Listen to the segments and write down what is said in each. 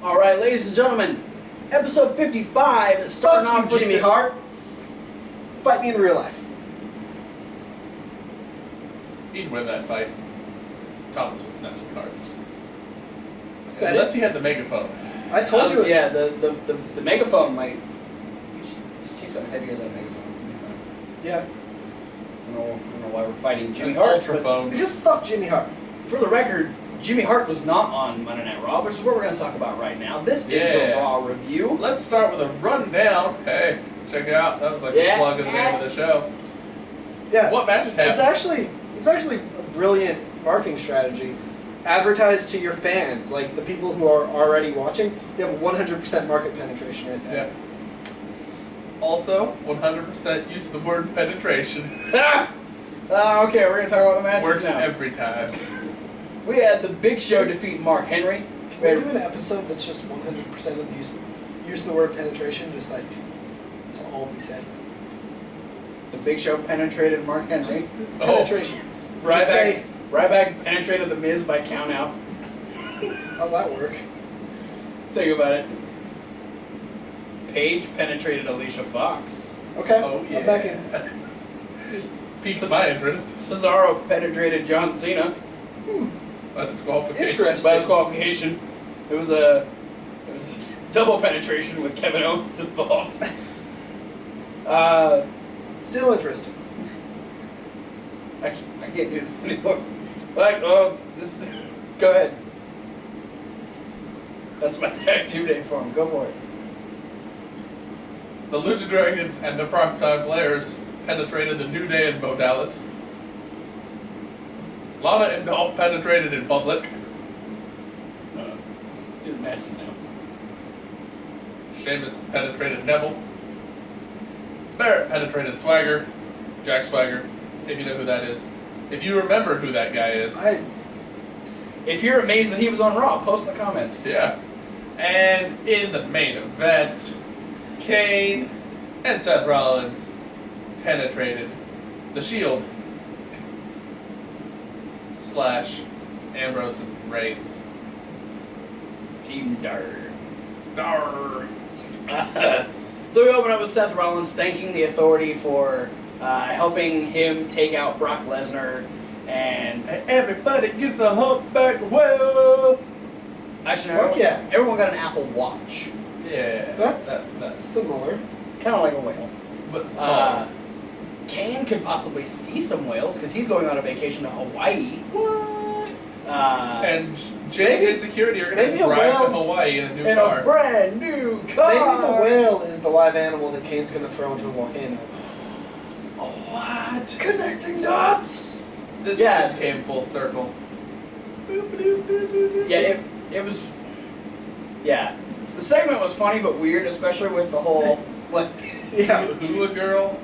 All right, ladies and gentlemen, episode 55 is starting off with Jimmy Hart. Fight me in real life. He'd win that fight. Thomas was not Jimmy Hart. Unless he had the megaphone. I told you. Yeah, the megaphone might. Just take something heavier than a megaphone. Yeah. I don't know why we're fighting Jimmy An Hart. ultraphone. Because fuck Jimmy Hart. For the record, Jimmy Hart was not on Monday Night Raw, which is what we're going to talk about right now. This is the Raw review. Let's start with a rundown. Hey, check it out. That was like a plug in the name of the show. Yeah. What matches happened? It's actually a brilliant marketing strategy. Advertise to your fans, like the people who are already watching. You have 100% market penetration right there. Yeah. Also, 100% use the word penetration. Okay, we're going to talk about the matches Works now. every time. We had the Big Show defeat Mark Henry. Can we do an episode that's just 100% of the use the word penetration, just like that's all we said. The Big Show penetrated Mark Henry. Just penetration. Ryback penetrated The Miz by count out. How's that work? Think about it. Paige penetrated Alicia Fox. Okay. Oh, yeah. I'm back in. Piqued my interest. Cesaro penetrated John Cena. By disqualification. Interesting. By disqualification. It was a double penetration with Kevin Owens involved. Still interesting. I can't do this anymore. This. Go ahead. That's my tag team name for him. Go for it. The Lucha Dragons and the Primetime Players penetrated the New Day and Bo Dallas. Lana and Dolph penetrated in public. Let's do the match now. Sheamus penetrated Neville. Barrett penetrated Swagger. Jack Swagger, if you know who that is. If you remember who that guy is. If you're amazed that he was on Raw, post in the comments. Yeah. And in the main event, Kane and Seth Rollins penetrated the Shield / Ambrose and Reigns. Team Dar. So we open up with Seth Rollins thanking the Authority for helping him take out Brock Lesnar, and Everybody gets a humpback whale. actually, Fuck yeah. everyone got an Apple Watch. Yeah. That's that's similar. It's kind of like a whale. but smaller. Kane could possibly see some whales because he's going on a vacation to Hawaii. What? And JJ Security are going maybe to a drive to whale's Hawaii in a new in car. a brand new car. Maybe the whale is the live animal that Kane's gonna throw into a volcano. What? Connecting dots. This Yeah. just came full circle. Yeah, it was. Yeah, the segment was funny but weird, especially with the whole like. Yeah. Hula girl.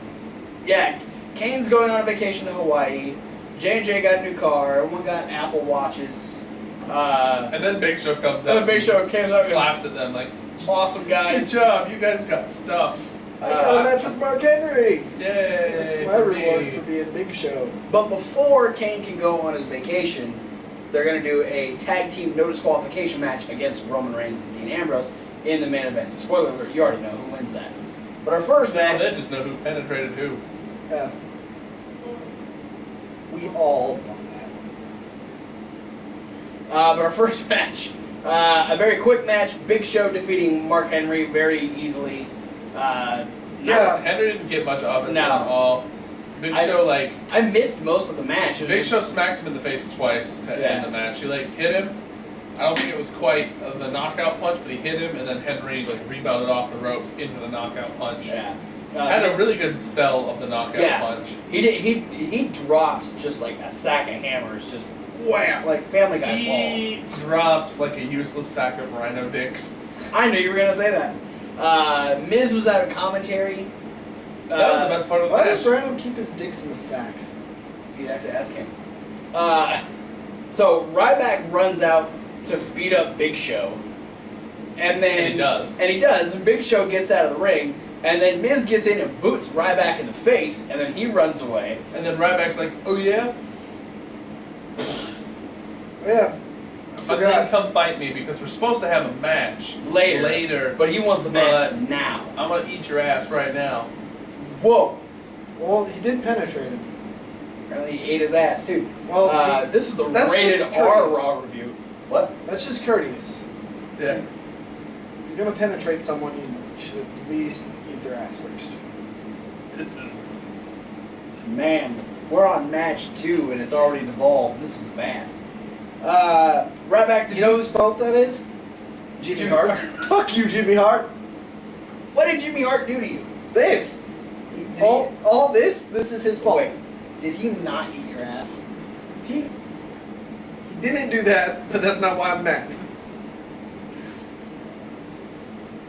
Yeah, Kane's going on a vacation to Hawaii. J&J got a new car. Everyone got Apple Watches. And then Big Show comes out. And the Big Show comes out and claps at them like, awesome "Good guys. job, you guys got stuff." I got a match with Mark Henry. Yay! That's my reward for being Big Show. But before Kane can go on his vacation, they're going to do a tag team no disqualification match against Roman Reigns and Dean Ambrose in the main event. Spoiler alert, you already know who wins that. But our first Now match... they just know who penetrated who. Yeah. We all want that. But our first match, a very quick match. Big Show defeating Mark Henry very easily. Henry didn't get much of it at all. Big Show I missed most of the match. Big Show smacked him in the face twice to end the match. He hit him. I don't think it was quite the knockout punch, but he hit him, and then Henry rebounded off the ropes into the knockout punch. Yeah. Had a really good sell of the knockout punch. He did. He drops just like a sack of hammers, just wham, like Family Guy He drops like a useless sack of rhino dicks. fall. I knew you were gonna say that. Miz was out of commentary. That was the best part of the Why match. does Brandon keep his dicks in the sack? You'd have to ask him. So Ryback runs out to beat up Big Show, and then And he does. And he does. And Big Show gets out of the ring, and then Miz gets in and boots Ryback in the face, and then he runs away. And then Ryback's like, "Oh yeah." Yeah. But then come fight me because we're supposed to have a match later. But he wants a match now. I'm gonna eat your ass right now. Whoa. Well, he did penetrate him. Apparently he ate his ass too. Well, this is the that's rated just R courteous. Raw review. What? That's just courteous. Yeah. If you're gonna penetrate someone, you should at least eat their ass first. This is... Man, we're on match 2 and it's already devolved. This is bad. Right back to... You know whose fault that is? Jimmy Hart's. Fuck you, Jimmy Hart. What did Jimmy Hart do to you? This. All this is his fault. Wait, did he not eat your ass? He didn't do that, but that's not why I'm mad.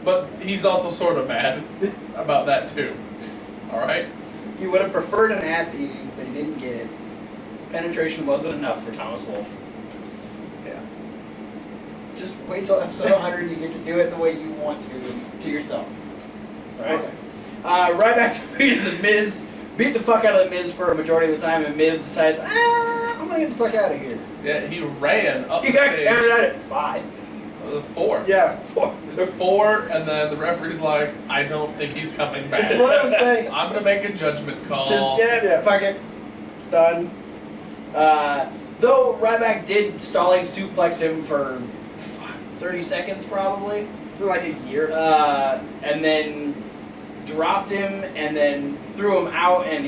But he's also sort of mad about that too. Alright? He would have preferred an ass eating, but he didn't get it. Penetration wasn't enough for Thomas Wolfe. Yeah. Just wait till episode 100 you get to do it the way you want to yourself. Right? Okay. Right back to beating the Miz. Beat the fuck out of the Miz for a majority of the time, and Miz decides, I'm gonna get the fuck out of here. Yeah, he ran up He the got stage. counted out at 5. 4. Yeah. 4. It was 4, and then the referee's like, I don't think he's coming back. That's what I was saying. I'm gonna make a judgment call. Just, fuck it. It's done. Though Ryback did stalling suplex him for 30 seconds probably. For like a year. And then dropped him and then threw him out, and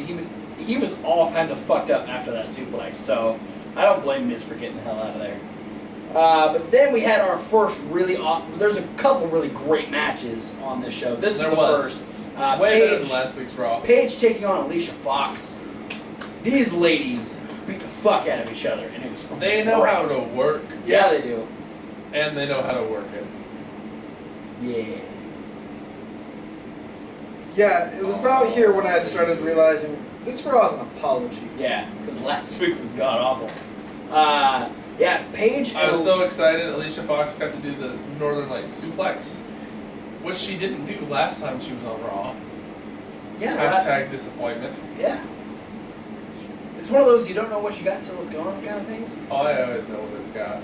he was all kinds of fucked up after that suplex. So I don't blame Miz for getting the hell out of there. But then we had our first really there's a couple really great matches on this show. This is the first. Way better than last week's Raw. Paige taking on Alicia Fox. These ladies beat the fuck out of each other, and it was They know how to work, Yeah, they do. and they know how to work it. Yeah. Yeah, it was about here when I started realizing this Raw is an apology. Yeah, because last week was god awful. Yeah, Paige. I was so excited. Alicia Fox got to do the Northern Lights suplex, which she didn't do last time she was on Raw. Yeah. Hashtag disappointment. Yeah. It's one of those you don't know what you got until it's gone kind of things. Oh, I always know what it's got.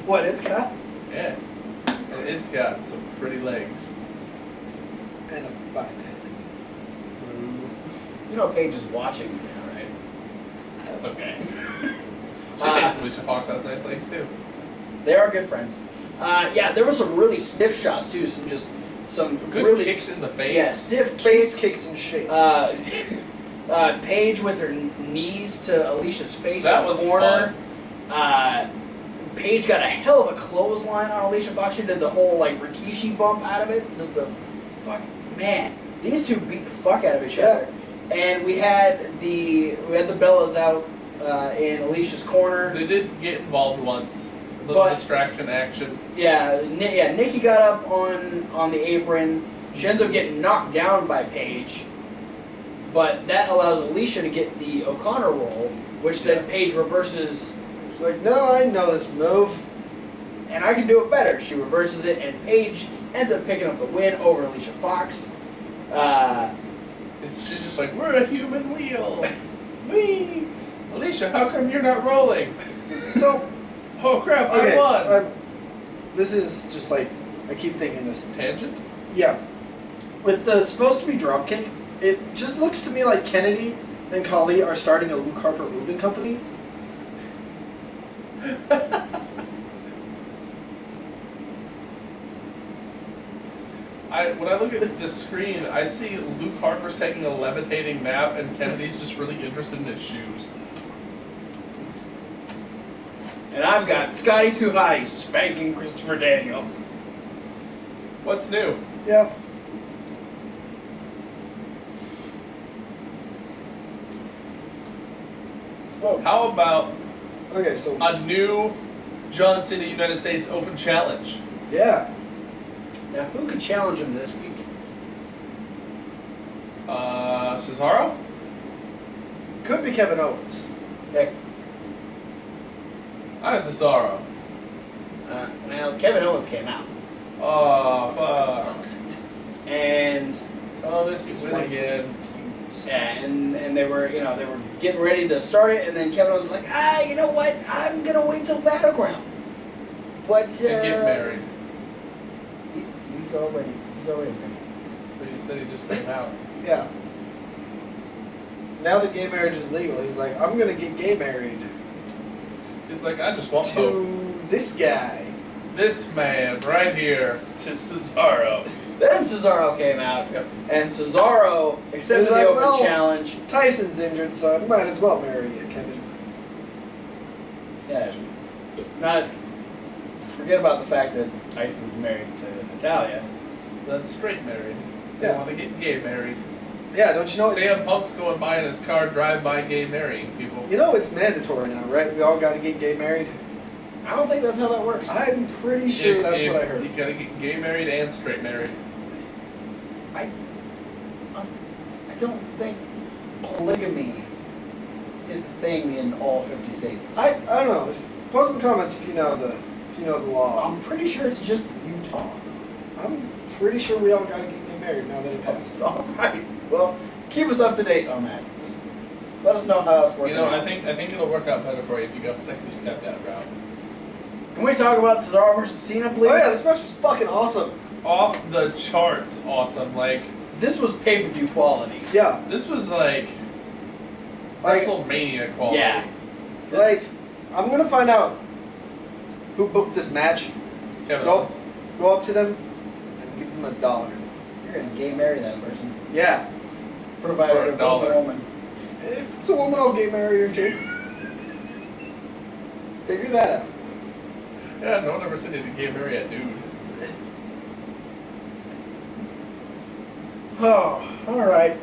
What it's got? Yeah. And it's got some pretty legs. And a fat head. You know Paige is watching now, right? That's okay. She thinks Alicia Fox has nice legs too. They are good friends. Yeah, there were some really stiff shots too. Some Good really kicks in the face. Yeah, stiff Face kicks. kicks and shit. Paige with her knees to Alicia's face That in was the corner. Paige got a hell of a clothesline on Alicia Fox. She did the whole like Rikishi bump out of it. Just the fucking man. These two beat the fuck out of each other. And we had the Bellas out in Alicia's corner. They did get involved once. A little distraction action. Yeah, Nikki got up on the apron. She ends up getting knocked down by Paige. But that allows Alicia to get the O'Connor roll, which then Paige reverses. She's like, no, I know this move. And I can do it better. She reverses it, and Paige ends up picking up the win over Alicia Fox. She's just like, we're a human wheel. Whee! Alicia, how come you're not rolling? So, Oh crap, okay, I won! this is just like, I keep thinking this. Tangent? Yeah. With the supposed to be dropkick, it just looks to me like Kennedy and Kali are starting a Luke Harper moving company. When I look at the screen, I see Luke Harper's taking a levitating nap and Kennedy's just really interested in his shoes. And I've got Scotty Too Hottie spanking Christopher Daniels. What's new? Yeah. Whoa. How about Okay, so a new John Cena United States Open Challenge? yeah. Now, who could challenge him this week? Cesaro? Could be Kevin Owens. Heck, I have Cesaro. well, Kevin Owens came out. Oh, fuck. And Oh, this is win again. yeah, and they were getting ready to start it, and then Kevin Owens was like, you know what? I'm gonna wait till Battleground. But And get married. He's already married. But you said he just came out. Yeah. Now that gay marriage is legal, he's like, I'm gonna get gay married He's like, I just want both. to this guy. This man right here. To Cesaro. Then Cesaro came out, Yep. and Cesaro accepted He's like, the open well, challenge. Tyson's injured, so I might as well marry you, Kevin. Yeah. Not forget about the fact that Tyson's married to Natalia. That's straight married. They Yeah. want to get gay married. Yeah, don't you know it's Sam Punk's going by in his car, drive-by gay marrying people. you know it's mandatory now, right? We all gotta get gay married. I don't think that's how that works. I'm pretty sure that's what I heard. You gotta get gay married and straight married. I don't think polygamy is a thing in all 50 states. I don't know. Post some comments if you know the law. I'm pretty sure it's just Utah. I'm pretty sure we all gotta get married now that it passed. All right. Well, keep us up to date on that. Just let us know how it's working. You know, out. I think it'll work out better for you if you go sexy stepdad route. Can we talk about Cesaro versus Cena, please? Oh yeah, this match was fucking awesome. Off the charts, awesome. Like This was pay-per-view quality. Yeah, this was like Like- WrestleMania quality. Yeah. like I'm gonna find out who booked this match. Kevin Go, Owens. go up to them and give them $1. You're gonna gay marry that person, Yeah, provided For it was a $1. woman. if it's a woman, I'll gay marry her too. Figure that out. Yeah, no one ever said he'd gay marry a dude. Oh, all right.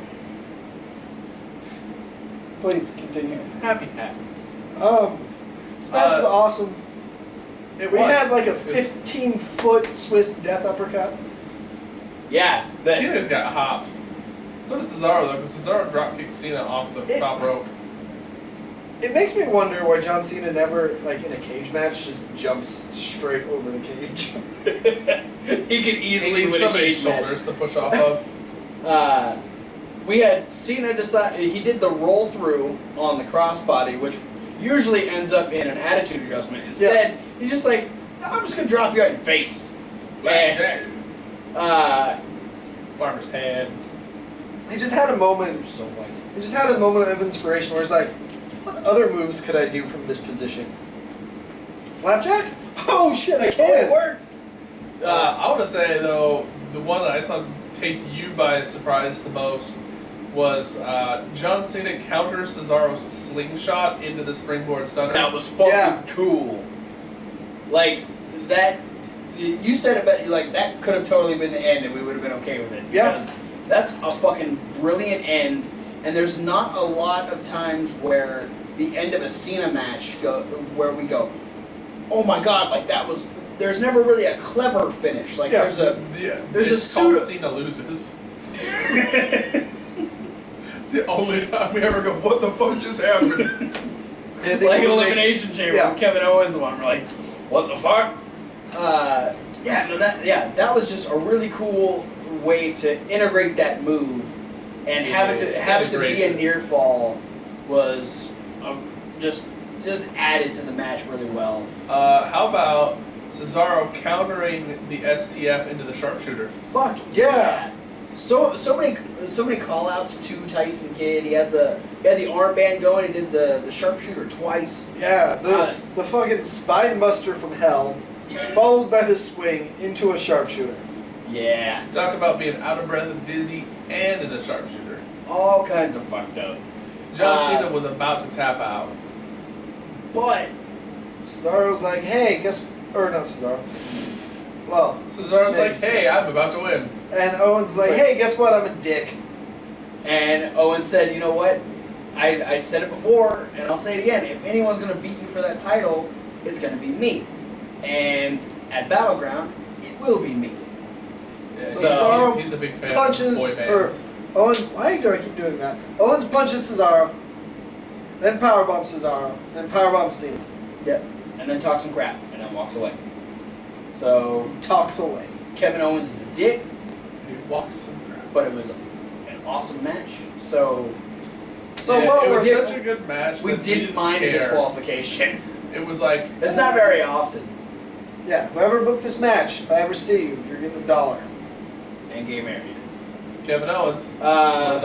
Please continue. Happy hat. This match was awesome. It We was. had like a It was- 15-foot Swiss death uppercut. Yeah. Cena's got hops. So does Cesaro though, because Cesaro drop kicked Cena off the top rope. It makes me wonder why John Cena never, like in a cage match, just jumps straight over the cage. He could easily Needs win a somebody's cage match. shoulders to push off of. We had Cena decide he did the roll through on the crossbody, which usually ends up in an attitude adjustment. Instead, he's just like, I'm just gonna drop you right in the face. Blackjack. And, Farmer's head. He just had a moment. so white. He just had a moment of inspiration where he's like, what other moves could I do from this position? Flapjack? Oh shit, I It can! worked. I want to say though, the one that I saw take you by surprise the most was John Cena counters Cesaro's slingshot into the springboard stunner. That was fucking Yeah. cool. Like that. You said it, but like that could have totally been the end, and we would have been okay with it. Yeah. Because that's a fucking brilliant end, and there's not a lot of times where the end of a Cena match where we go, oh my god, like that was. There's never really a clever finish. Like Yeah. there's a it's called pseudo. Cena loses. It's the only time we ever go, what the fuck just happened? And they Like an will make- elimination chamber Yeah. when Kevin Owens won. We're like, what the fuck? That was just a really cool way to integrate that move, and have it to be a Integration. near fall was just added to the match really well. How about Cesaro countering the STF into the sharpshooter? Fuck Yeah. So many call outs to Tyson Kidd. He had the armband going. He did the sharpshooter twice. Yeah, the fucking spine buster from hell, followed by the swing into a sharpshooter. Yeah, Talk about being out of breath and dizzy and in a sharpshooter. all kinds of fucked up. John Cena was about to tap out. But Cesaro's like, hey, or not Cesaro. Well, Cesaro's like, Next. hey, I'm about to win. and Owens is like, hey, guess what? I'm a dick. And Owen said, you know what? I said it before, and I'll say it again. If anyone's going to beat you for that title, it's going to be me. And at Battleground, it will be me. Yeah, Cesaro he's a big fan punches, of boy bands. Owens, why do I keep doing that? Owens punches Cesaro, then powerbombs Cesaro, then powerbombs Cena. Yep. And then talks some crap, and then walks away. So, Talks away. Kevin Owens is a dick, He walks some crap. but it was an awesome match. So, So Yeah, well it was worth such a good match. We that didn't mind a care. disqualification. It was like It's not very often. Yeah, whoever booked this match, if I ever see you, you're getting $1. And gay married. Kevin Owens. $1. I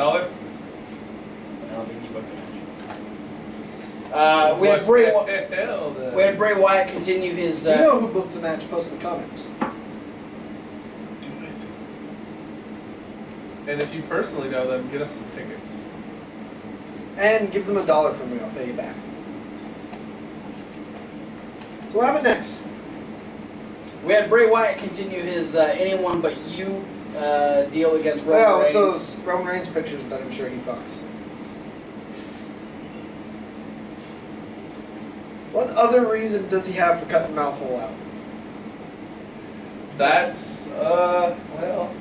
don't think he booked the match. We had Bray. Hell, then. We had Bray Wyatt continue his. You know who booked the match? Post in the comments. Do it. And if you personally know them, get us some tickets. And give them $1 from me. I'll pay you back. So what happened next? We had Bray Wyatt continue his anyone but you deal against Roman Well, with Reigns. those Roman Reigns pictures that I'm sure he fucks. What other reason does he have for cutting the mouth hole out? That's, well.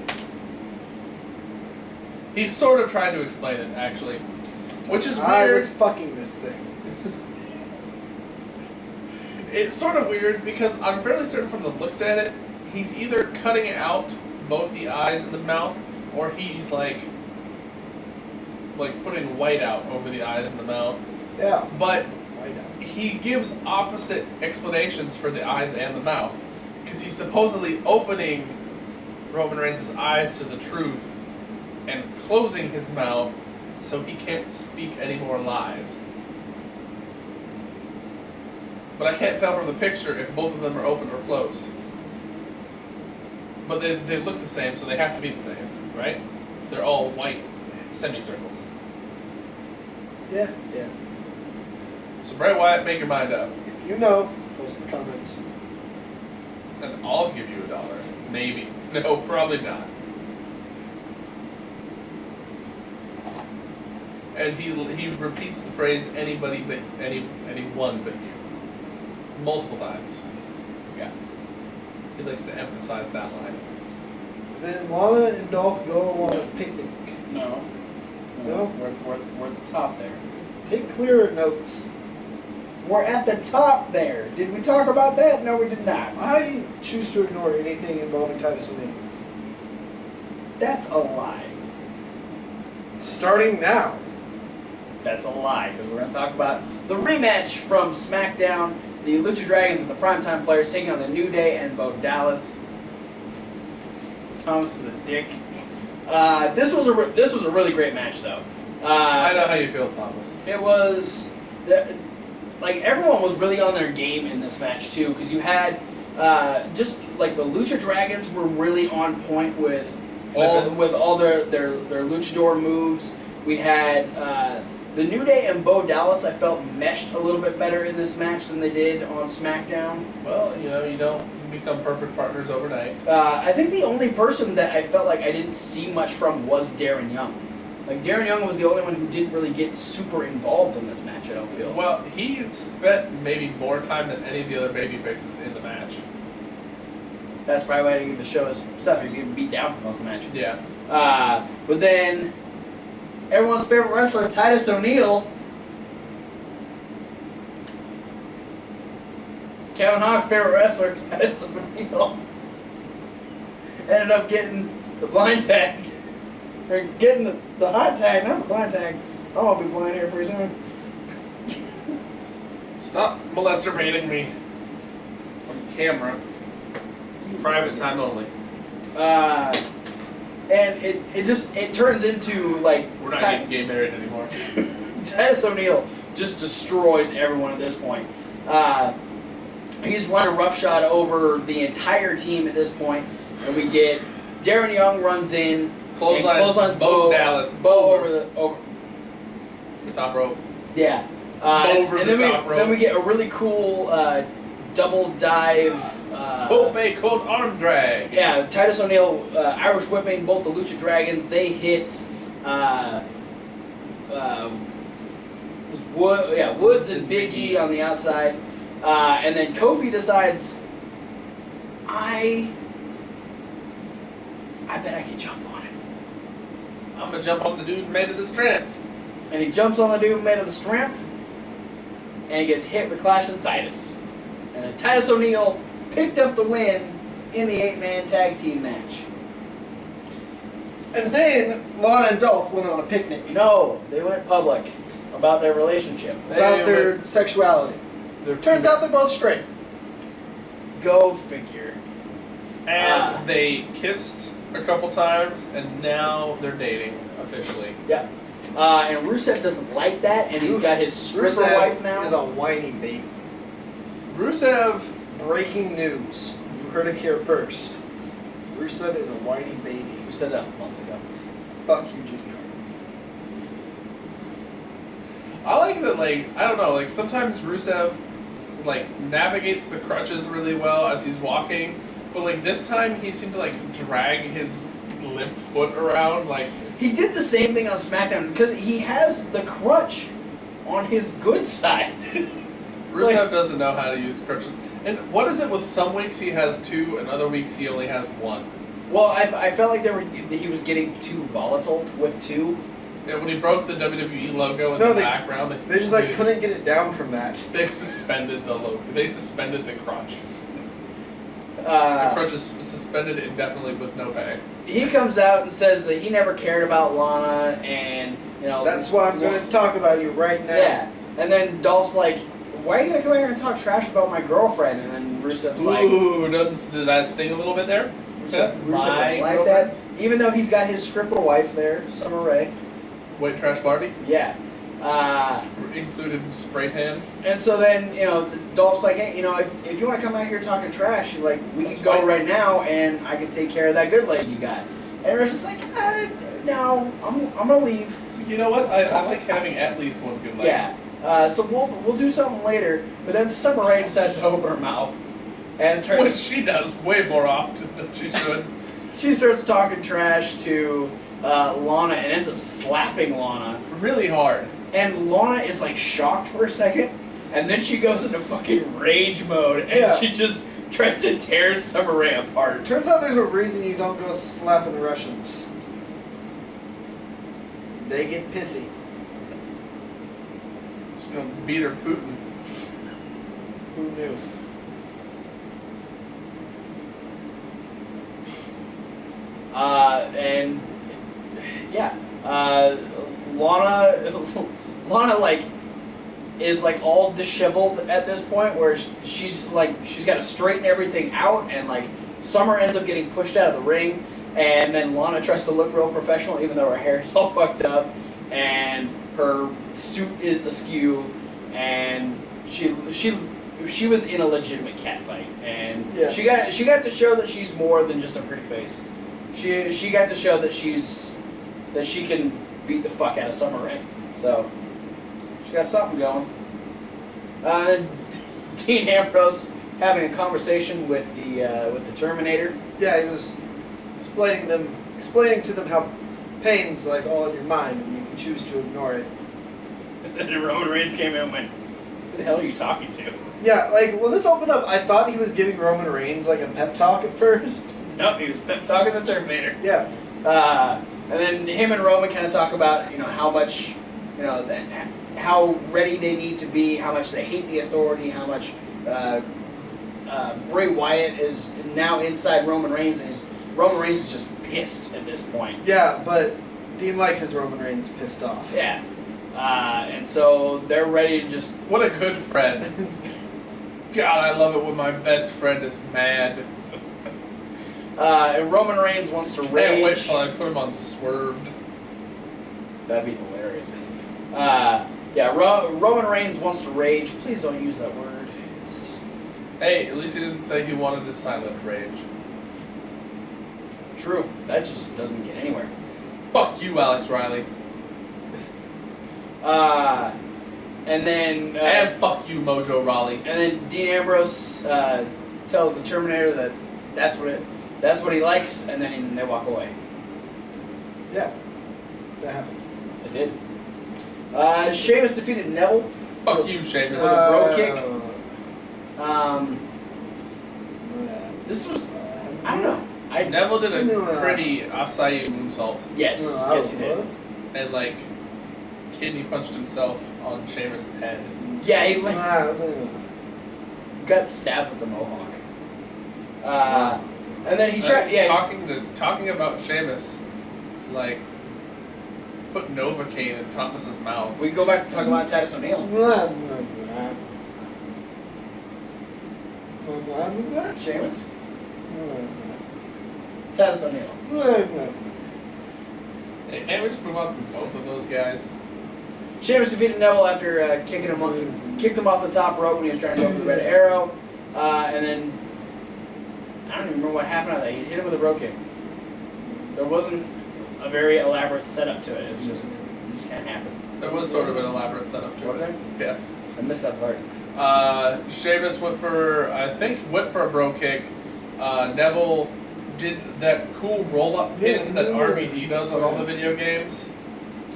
He sort of tried to explain it, actually. Which is I weird. was fucking this thing. It's sort of weird because I'm fairly certain from the looks at it, he's either cutting out both the eyes and the mouth, or he's like putting white out over the eyes and the mouth. Yeah. But White out. he gives opposite explanations for the eyes and the mouth. Because he's supposedly opening Roman Reigns' eyes to the truth and closing his mouth so he can't speak any more lies. But I can't tell from the picture if both of them are open or closed. But they look the same, so they have to be the same, right? They're all white semicircles. Yeah. Yeah. So Bray Wyatt, make your mind up. If you know, post in the comments. And I'll give you $1. Maybe. No, probably not. And he repeats the phrase anybody but anyone but you. Multiple times. Yeah. He likes to emphasize that line. Then Lana and Dolph go on a picnic. No. No? We're at the top there. Take clearer notes. We're at the top there. Did we talk about that? No, we did not. I choose to ignore anything involving Titus O'Neil. That's a lie. Starting now. That's a lie, because we're going to talk about the rematch from SmackDown. The Lucha Dragons and the Primetime Players taking on the New Day and Bo Dallas. Thomas is a dick. This was a really great match, though. I know how you feel, Thomas. It was everyone was really on their game in this match too, because you had just like the Lucha Dragons were really on point with all their luchador moves. We had the New Day and Bo Dallas, I felt, meshed a little bit better in this match than they did on SmackDown. Well, you don't become perfect partners overnight. I think the only person that I felt like I didn't see much from was Darren Young. Like, Darren Young was the only one who didn't really get super involved in this match, I don't feel. Well, he spent maybe more time than any of the other babyfaces in the match. That's probably why I didn't get to show his stuff. He was getting beat down for most of the match. Yeah. But then, everyone's favorite wrestler, Titus O'Neil. Kevin Hawk's favorite wrestler, Titus O'Neil. Ended up getting the blind tag. Or getting the hot tag, not the blind tag. Oh, I'll be blind here pretty soon. Stop molesting me. On camera. Private time only. And it turns into, like... We're not getting gay married anymore. Titus O'Neil just destroys everyone at this point. He's running roughshod over the entire team at this point, and we get Darren Young runs in, clotheslines Bo Dallas. Bo over the top rope. Yeah. Over and the then top rope. Then we get a really cool double dive. Colt arm drag. Yeah, Titus O'Neil Irish whipping both the Lucha Dragons. They hit Woods and Big E on the outside. And then Kofi decides, I bet I can jump on him. I'm gonna jump on the dude made of the strength. And he jumps on the dude made of the strength, and he gets hit with Clash of the Titus. And then Titus O'Neil picked up the win in the 8-man tag team match. And then Lana and Dolph went on a picnic. No, they went public. about their relationship. About their sexuality. Turns out they're both straight. Go figure. And they kissed a couple times, and now they're dating officially. Yeah. And Rusev doesn't like that, and he's got his stripper Rusev wife now. is a whiny baby. Rusev, Breaking news. You heard it here first. Rusev is a whiny baby. We said that months ago. Fuck you, Jimmy Hart. I like that, like, I don't know, like, sometimes Rusev, like, navigates the crutches really well as he's walking, but, like, this time he seemed to, like, drag his limp foot around, like... He did the same thing on SmackDown, because he has the crutch on his good side. Rusev doesn't know how to use crutches. And what is it with some weeks he has two, and other weeks he only has one? Well, I felt like he was getting too volatile with two. Yeah, when he broke the WWE logo in the background, they just like couldn't get it down from that. They suspended the logo. They suspended the crutch. The crutch is suspended indefinitely with no pay. He comes out and says that he never cared about Lana, and that's why I'm going to talk about you right now. Yeah, and then Dolph's like, "Why are you gonna come here and talk trash about my girlfriend?" And then Rusev's like, "Ooh, does that sting a little bit there?" Rusev don't like that, even though he's got his stripper wife there, Summer Rae. White trash Barbie. Yeah. Included spray tan. And so then, Dolph's like, "Hey, if you want to come out here talking trash, like, we can go right now, and I can take care of that good lady you got." And Russ is like, "No, I'm gonna leave." So you know what? I like having at least one good lady. Yeah. So we'll do something later. But then Summer Rae decides to open her mouth, and starts. Which she does way more often than she should. She starts talking trash to Lana and ends up slapping Lana really hard. And Lana is like shocked for a second, and then she goes into fucking rage mode, and she just tries to tear Summer Rae apart. Turns out there's a reason you don't go slapping Russians. They get pissy. She's gonna beat her Putin. Who knew? And yeah, Lana like is like all disheveled at this point, where she's got to straighten everything out, and like Summer ends up getting pushed out of the ring, and then Lana tries to look real professional even though her hair is all fucked up and her suit is askew, and she was in a legitimate cat fight, and she got to show that she's more than just a pretty face. She got to show that she can beat the fuck out of Summer Rae. So she got something going. Dean Ambrose having a conversation with the Terminator. Yeah, he was explaining to them how pain's like all in your mind and you can choose to ignore it. And then Roman Reigns came in and went, "Who the hell are you talking to?" Yeah, like when this opened up, I thought he was giving Roman Reigns like a pep talk at first. Nope, he was pep talking the Terminator. Yeah. And then him and Roman kind of talk about how much how ready they need to be, how much they hate the Authority, how much Bray Wyatt is now inside Roman Reigns, and Roman Reigns is just pissed at this point. Yeah, but Dean likes his Roman Reigns pissed off. Yeah. And so they're ready to just... What a good friend. God, I love it when my best friend is mad. And Roman Reigns wants to rage. Can't wait till I put him on Swerved. That'd be hilarious. Roman Reigns wants to rage. Please don't use that word. Hey, at least he didn't say he wanted to silent rage. True. That just doesn't get anywhere. Fuck you, Alex Riley. And then... and fuck you, Mojo Rawley. And then Dean Ambrose tells the Terminator that that's what he likes, and then they walk away. Yeah. That happened. It did. Sheamus defeated Neville. Fuck you, Sheamus. With a bro kick. This was... I don't know. Neville did a pretty acai moonsault. Yes. Yes, he did. And, like, kidney punched himself on Sheamus' head. Yeah, he got stabbed with the mohawk. And then he tried... Talking about Sheamus, like... put Novocaine in Thomas's mouth. We go back to talk about Titus O'Neil. Sheamus? Titus O'Neil. Hey, can't we just move on from both of those guys? Sheamus defeated Neville after kicked him off the top rope when he was trying to go for the Red Arrow. And then, I don't even remember what happened after that. He hit him with a bro kick. There wasn't a very elaborate setup to it. It was just, it just kind of happened. There was sort of an elaborate setup to Was it. there? Yes. I missed that part. Sheamus went for a bro kick. Neville did that cool roll-up pin that RVD does on all the video games.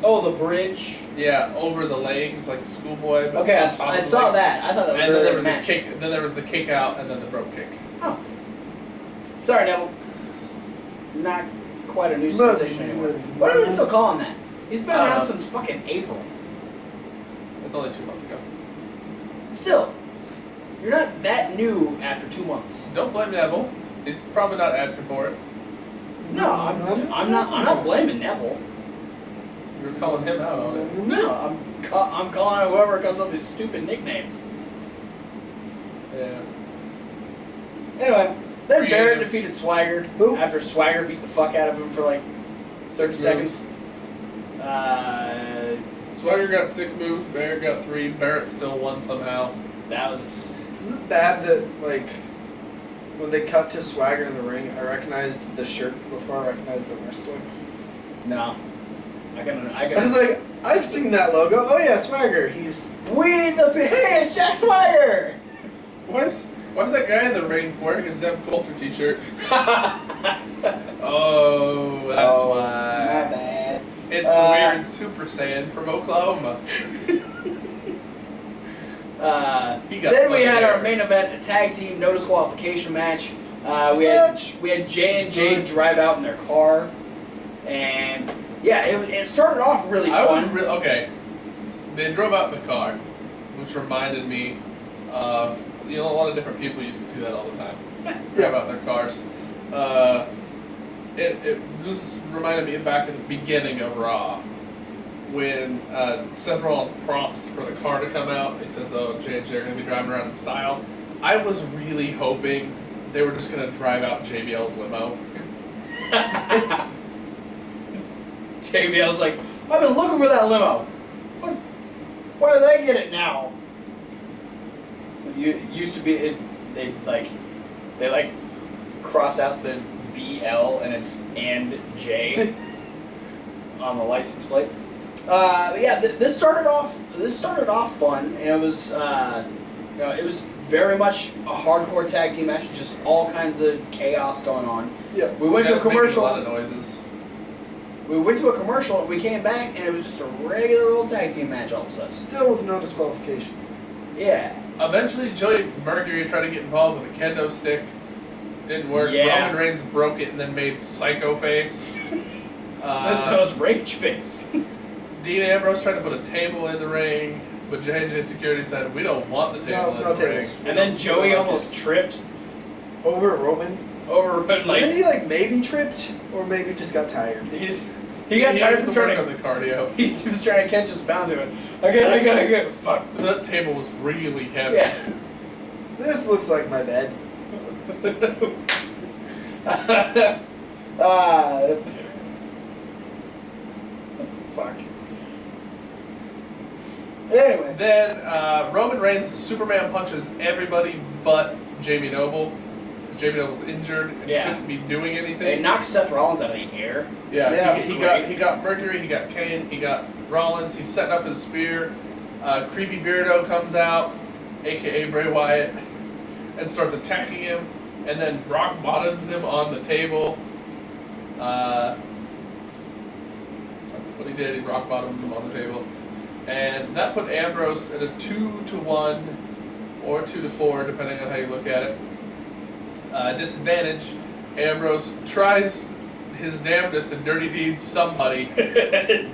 Oh, the bridge. Yeah, over the legs like a schoolboy. But Okay, on I top of the saw legs. that. I thought that was And then there was match. a kick. Then there was the kick out, and then the bro kick. Oh. Sorry, Neville. Not quite a new sensation anymore. What are they still calling that? He's been around since fucking April. It's only 2 months ago. Still, you're not that new after 2 months. Don't blame Neville. He's probably not asking for it. No, I'm not blaming Neville. You're calling him out on it. No, I'm calling out whoever comes up with these stupid nicknames. Yeah. Anyway, then Creative. Barrett defeated Swagger Who? after Swagger beat the fuck out of him for like 30 Six seconds. Swagger got 6 moves. Barrett got 3. Barrett still won somehow. That was Is it bad that, like, when they cut to Swagger in the ring, I recognized the shirt before I recognized the wrestler? no. I I was like, I've seen that logo. Oh yeah, Swagger. He's... We the hey, it's Jack Swagger. Why's that guy in the ring wearing a Zeb Coulter t-shirt? Oh, that's My why. bad. It's the weird Super Saiyan from Oklahoma. He got Then we funny had our hair. main event, a tag team no disqualification match. We had Jay and Jade drive out in their car, and yeah, it started off really fun. Okay. They drove out in the car, which reminded me of a lot of different people used to do that all the time. Drive out in their cars. This reminded me back at the beginning of Raw, when Seth Rollins prompts for the car to come out. He says, "Oh, Jay and Jay are going to be driving around in style." I was really hoping they were just going to drive out JBL's limo. JBL's like, I've been looking for that limo. Why do they get it now? It used to be they cross out the BL and it's and J on the license plate. But yeah, this started off fun, and it was it was very much a hardcore tag team match, just all kinds of chaos going on. Yeah. We went to a Guys making commercial. A lot of noises. We went to a commercial and we came back and it was just a regular old tag team match all of a sudden. Still with no disqualification. Yeah. Eventually, Joey Mercury tried to get involved with a kendo stick. Didn't work. Yeah. Roman Reigns broke it and then made psycho face. Those rage face. Dean Ambrose tried to put a table in the ring, but J&J Security said, "We don't want the table in No the ring." tables. And then Joey almost tripped Over Roman. over Didn't like he maybe tripped? Or maybe just got tired? he got tired has from to work trying on the cardio. he was trying to catch his bounce. He went, I got fuck. So that table was really heavy. Yeah. This looks like my bed. Fuck. Anyway. Then Roman Reigns Superman punches everybody but Jamie Noble. Because Jamie Noble's injured and Yeah. shouldn't be doing They anything. knocked Seth Rollins out of the air. Yeah, Yeah, he got Mercury, he got Kane, he got Rollins, he's setting up for the spear. Creepy Beardo comes out, aka Bray Wyatt, and starts attacking him, and then rock bottoms him on the table. That's what he did, he rock bottomed him on the table. And that put Ambrose at a 2-1 or 2-4, depending on how you look at it. Disadvantage, Ambrose tries his damnedest to dirty deed somebody,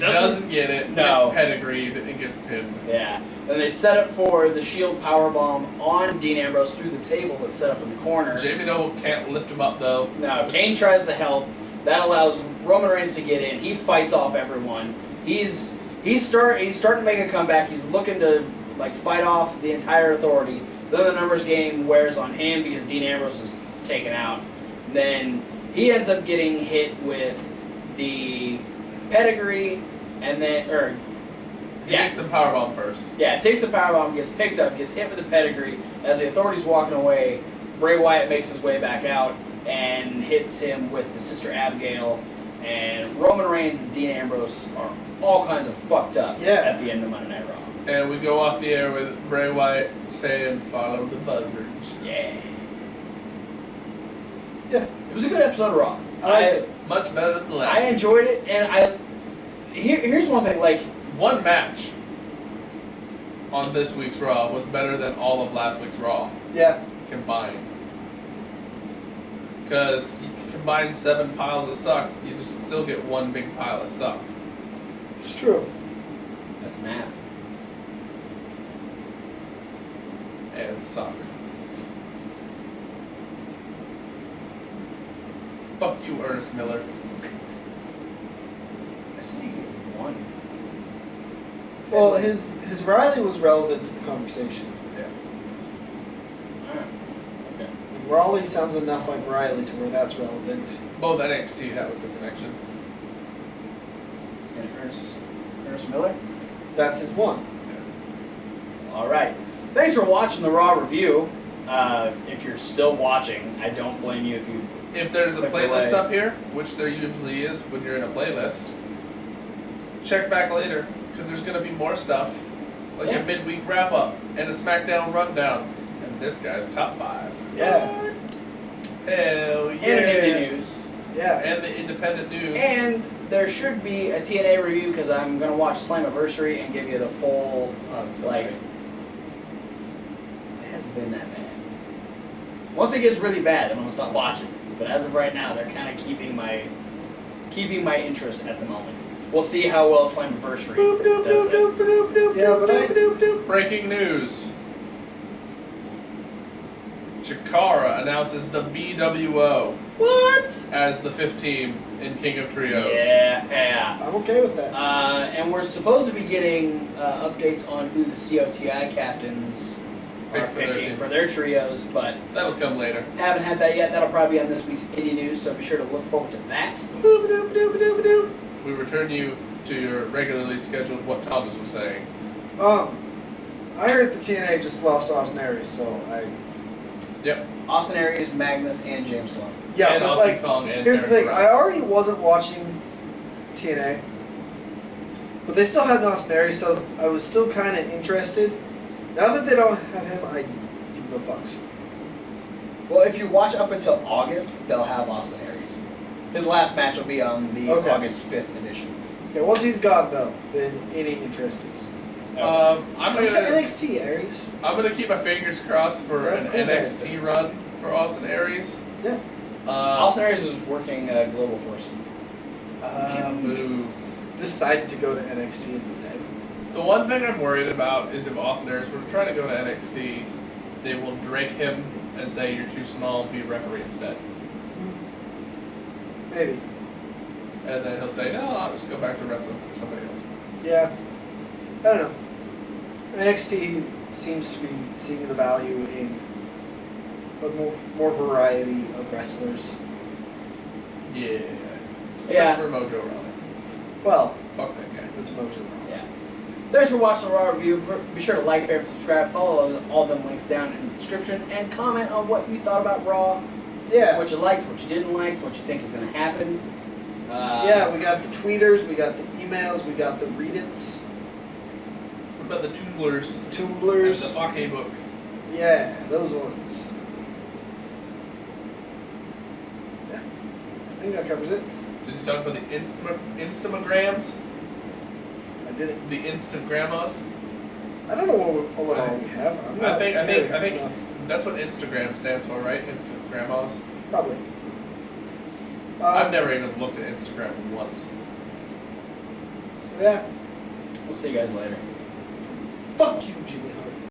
doesn't get it, No. gets pedigreed, and gets pinned. Yeah. Then they set up for the Shield powerbomb on Dean Ambrose through the table that's set up in the corner. Jamie Noble can't lift him up though. No, Kane tries to help. That allows Roman Reigns to get in. He fights off everyone. He's starting to make a comeback. He's looking to like fight off the entire authority. Then the numbers game wears on him because Dean Ambrose is taken out. Then he ends up getting hit with the pedigree, and then He takes the powerbomb first. Yeah, takes the powerbomb, gets picked up, gets hit with the pedigree. As the authority's walking away, Bray Wyatt makes his way back out and hits him with the Sister Abigail. And Roman Reigns and Dean Ambrose are all kinds of fucked up at the end of Monday Night Raw. And we go off the air with Bray Wyatt saying, "Follow the buzzards." Yeah. Yeah. It was a good episode of Raw. I liked it. Much better than the last. I enjoyed it, and here's one thing, like, One match on this week's Raw was better than all of last week's Raw Yeah. combined. Because if you combine 7 piles of suck, you just still get one big pile of suck. It's true. that's math. And suck. Fuck you, Ernest Miller. I said you get one. Well, his Riley was relevant to the conversation. Yeah. Alright. Okay. Raleigh sounds enough like Riley to where that's relevant. Both NXT, that was the connection. And Ernest Miller? That's his one. Alright. Thanks for watching the Raw review. If you're still watching, I don't blame you if you... If there's a Click playlist away. up here, which there usually is when you're in a playlist, check back later, because there's going to be more stuff, like Yeah. a midweek wrap-up and a SmackDown rundown, and this guy's top 5. Yeah. Hell yeah! And indie news. Yeah. And the independent news. And there should be a TNA review because I'm going to watch Slammiversary and give you the full, like... It hasn't been that bad. Once it gets really bad, I'm going to stop watching. But as of right now, they're kind of keeping my interest at the moment. We'll see how well Slammiversary does it. Yeah, but Breaking news. Chikara announces the BWO What? as the 5th team in King of Trios. Yeah. I'm okay with that. And we're supposed to be getting updates on who the COTI captains are Pick for their picking teams. for their trios, but That'll come later. haven't had that yet. That'll probably be on this week's Indie News, so be sure to look forward to that. We return you to your regularly scheduled what Thomas was saying. I heard the TNA just lost Austin Aries, so I... Yep. Austin Aries, Magnus, and James Storm. Yeah, and but Austin like, Kong and here's the Aaron thing. Brown. I already wasn't watching TNA, but they still had Austin Aries, so I was still kind of interested. Now that they don't have him, I give no fucks. Well, if you watch up until August, they'll have Austin Aries. His last match will be on the Okay. August 5th edition. Okay, once he's gone though, then any interest is. I'm Come to gonna NXT, Aries. keep my fingers crossed for That's an cool, NXT run for Austin Aries. Yeah. Austin Aries is working Global Force. Boo. Decided to go to NXT instead. The one thing I'm worried about is if Austin Aries were to try to go to NXT, they will drake him and say you're too small, be a referee instead. Maybe. And then he'll say, no, I'll just go back to wrestling for somebody else. Yeah. I don't know. NXT seems to be seeing the value in a more variety of wrestlers. Yeah. Yeah. Except for Mojo Rawley. Well, Fuck that guy. that's Mojo. Yeah. Thanks for watching the Raw review. Be sure to like, favorite, subscribe, follow all them links down in the description, and comment on what you thought about Raw, Yeah. what you liked, what you didn't like, what you think is going to happen. Yeah, we got the tweeters, we got the emails, we got the read-its, What about the Tumblrs? And the Tumblrs. Fake book. Yeah, those ones. Yeah. I think that covers it. Did you talk about the Instagrams? I did it. The instant grandmas? I don't know what all we have. I'm not I think enough. that's what Instagram stands for, right? Instant grandmas. Probably. I've never even looked at Instagram once. Yeah. We'll see you guys later. Fuck you, Jimmy Hart.